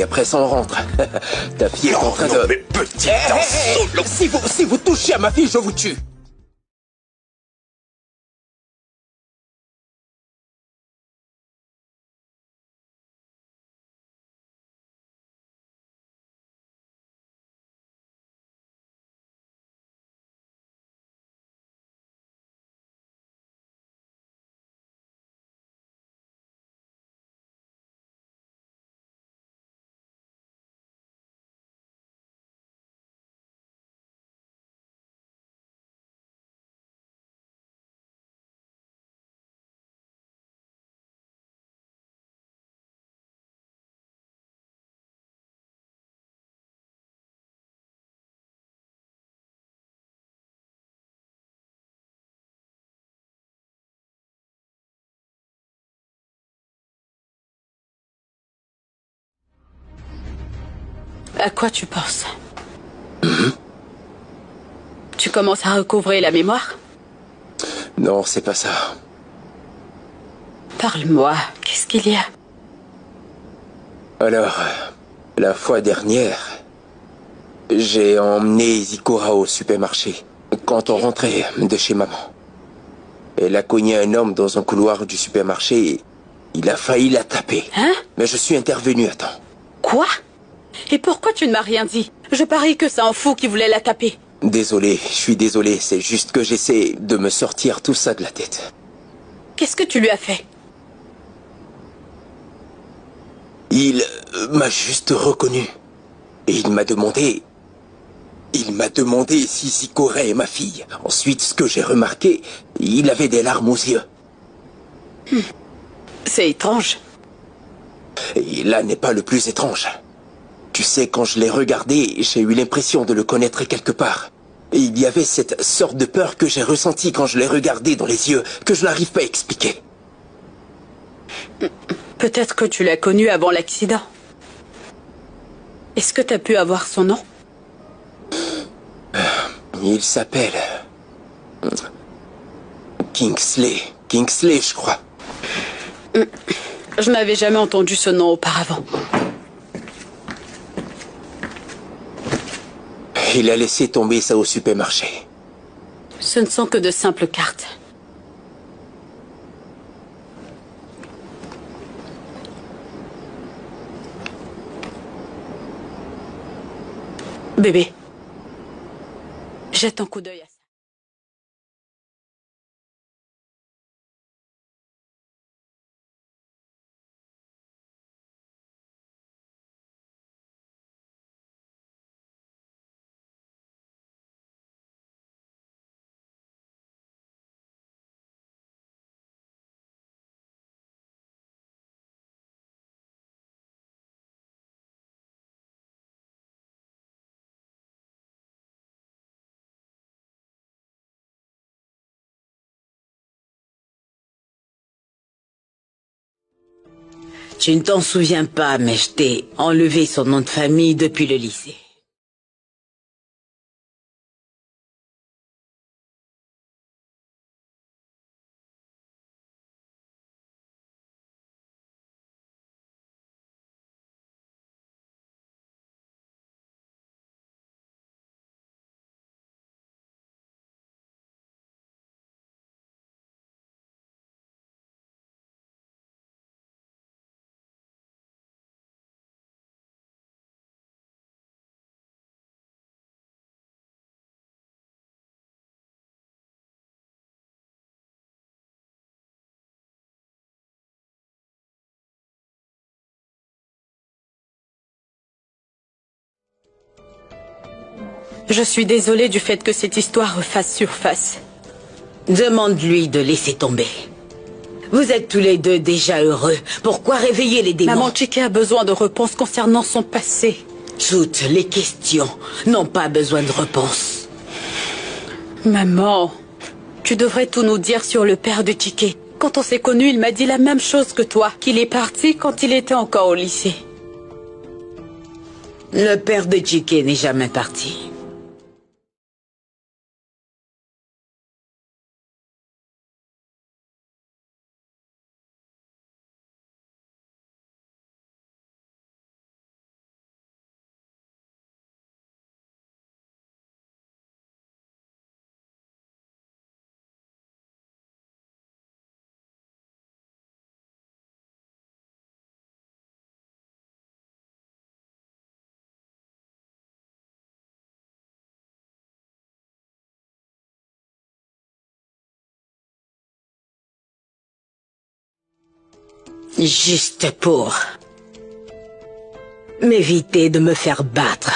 après ça on rentre. Ta fille est en train de... mais petit Hey, si vous touchez à ma fille, je vous tue. À quoi tu penses? Tu commences à recouvrer la mémoire? Non, c'est pas ça. Parle-moi, qu'est-ce qu'il y a? Alors, la fois dernière, j'ai emmené Zikora au supermarché. Quand on rentrait de chez maman, elle a cogné un homme dans un couloir du supermarché et il a failli la taper. Hein? Mais je suis intervenu à temps. Quoi? Et pourquoi tu ne m'as rien dit? Je parie que c'est un fou qui voulait la taper. Désolé, je suis désolé, c'est juste que j'essaie de me sortir tout ça de la tête. Qu'est-ce que tu lui as fait? Il m'a juste reconnu. Et il m'a demandé... Il m'a demandé si Zikora est ma fille. Ensuite, ce que j'ai remarqué, il avait des larmes aux yeux. C'est étrange. Et là n'est pas le plus étrange. Tu sais, quand je l'ai regardé, j'ai eu l'impression de le connaître quelque part. Et il y avait cette sorte de peur que j'ai ressentie quand je l'ai regardé dans les yeux, que je n'arrive pas à expliquer. Peut-être que tu l'as connu avant l'accident. Est-ce que tu as pu avoir son nom? Il s'appelle... Kingsley. Kingsley, je crois. Je n'avais jamais entendu ce nom auparavant. Il a laissé tomber ça au supermarché. Ce ne sont que de simples cartes. Bébé, jette un coup d'œil à ça. Tu ne t'en souviens pas, mais je t'ai enlevé son nom de famille depuis le lycée. Je suis désolée du fait que cette histoire refasse surface. Demande-lui de laisser tomber. Vous êtes tous les deux déjà heureux. Pourquoi réveiller les démons? Maman Chike a besoin de réponses concernant son passé. Toutes les questions n'ont pas besoin de réponse. Maman, tu devrais tout nous dire sur le père de Chike. Quand on s'est connus, il m'a dit la même chose que toi, qu'il est parti quand il était encore au lycée. Le père de Chike n'est jamais parti. Juste pour m'éviter de me faire battre.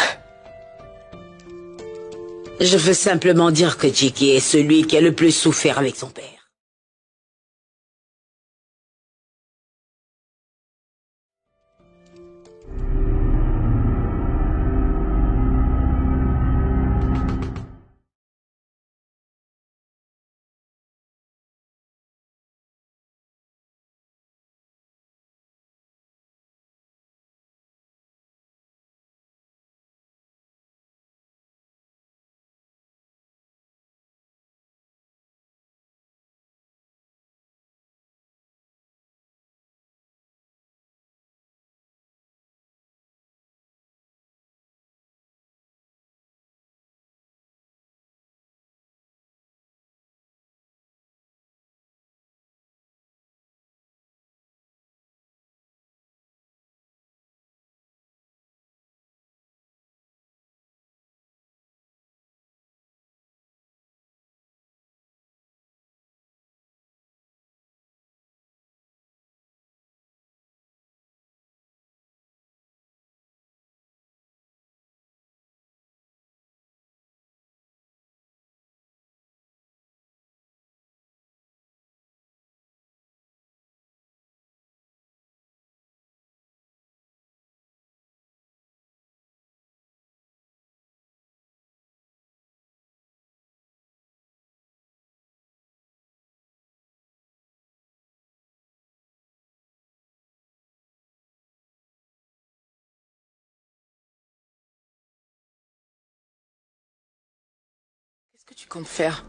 Je veux simplement dire que Chiki est celui qui a le plus souffert avec son père. Qu'est-ce que tu comptes faire?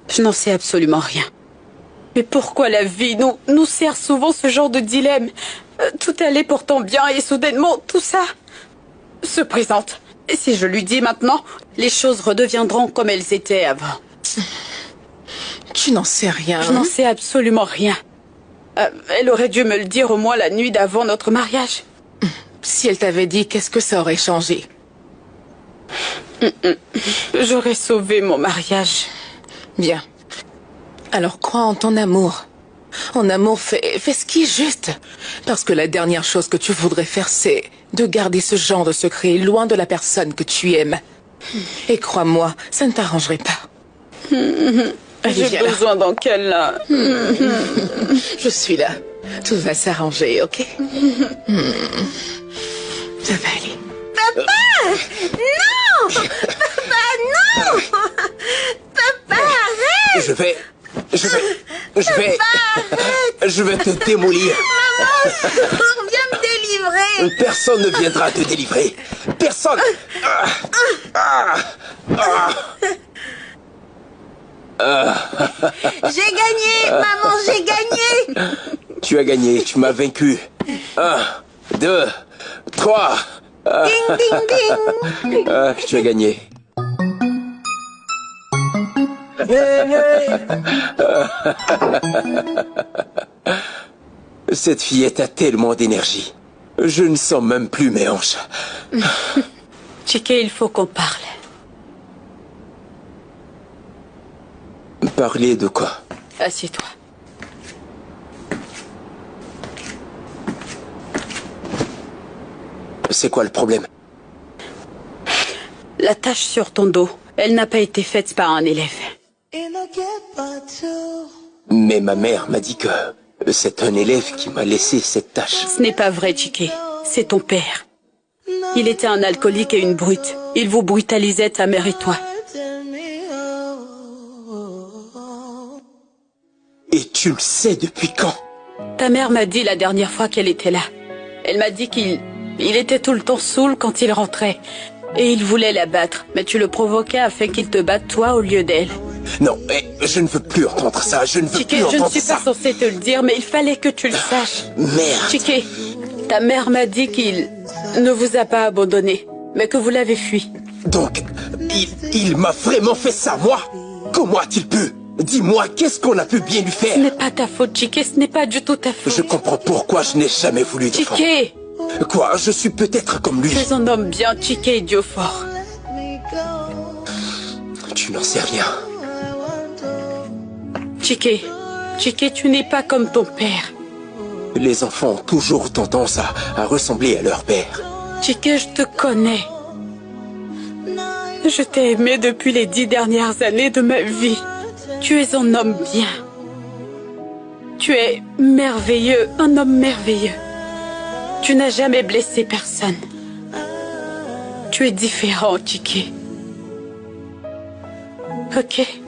Je n'en sais absolument rien. Mais pourquoi la vie nous sert souvent ce genre de dilemme? Tout allait pourtant bien et soudainement, tout ça se présente. Et si je lui dis maintenant, les choses redeviendront comme elles étaient avant. Tu n'en sais rien. Je n'en sais absolument rien. Elle aurait dû me le dire au moins la nuit d'avant notre mariage. Si elle t'avait dit, qu'est-ce que ça aurait changé? J'aurais sauvé mon mariage. Bien. Alors crois en ton amour. En amour, fais ce qui est juste. Parce que la dernière chose que tu voudrais faire, c'est de garder ce genre de secret loin de la personne que tu aimes. Et crois-moi, ça ne t'arrangerait pas. Allez, J'ai besoin d'un câlin. Je suis là. Tout va s'arranger, ok? Ça va aller. Papa! Non! Papa, non! Papa, arrête! Je vais te démolir. Maman, viens me délivrer! Personne ne viendra te délivrer. Personne. J'ai gagné! Maman, j'ai gagné! Tu as gagné, tu m'as vaincu. 1, 2, 3. Ding, ding, ding! Tu as gagné. Cette fillette a tellement d'énergie. Je ne sens même plus mes hanches. Chiki, il faut qu'on parle. Parler de quoi? Assieds-toi. C'est quoi le problème? La tache sur ton dos, elle n'a pas été faite par un élève. Mais ma mère m'a dit que c'est un élève qui m'a laissé cette tache. Ce n'est pas vrai, Chiki. C'est ton père. Il était un alcoolique et une brute. Il vous brutalisait, ta mère et toi. Et tu le sais depuis quand? Ta mère m'a dit la dernière fois qu'elle était là. Elle m'a dit qu'il était tout le temps saoul quand il rentrait. Et il voulait la battre. Mais tu le provoquais afin qu'il te batte toi au lieu d'elle. Non, je ne veux plus entendre ça. Je ne veux Chiki, plus je ne entendre suis ça. pas censée te le dire, mais il fallait que tu le saches. Merde. Chiki, ta mère m'a dit qu'il ne vous a pas abandonné, mais que vous l'avez fui. Donc, il m'a vraiment fait ça, moi? Comment a-t-il pu? Dis-moi, qu'est-ce qu'on a pu bien lui Ce faire? n'est pas ta faute, Chiki, ce n'est pas du tout ta faute. Je comprends pourquoi je n'ai jamais voulu d'enfant. Chiki, Quoi? Je suis peut-être comme lui. tu es un homme bien, Chiki, idiot fort. Tu n'en sais rien. Chiki, tu n'es pas comme ton père. Les enfants ont toujours tendance à ressembler à leur père. Chike, je te connais. Je t'ai aimé depuis les 10 dernières années de ma vie. Tu es un homme bien. Tu es merveilleux, un homme merveilleux. Tu n'as jamais blessé personne. Tu es différent, Chike. Ok?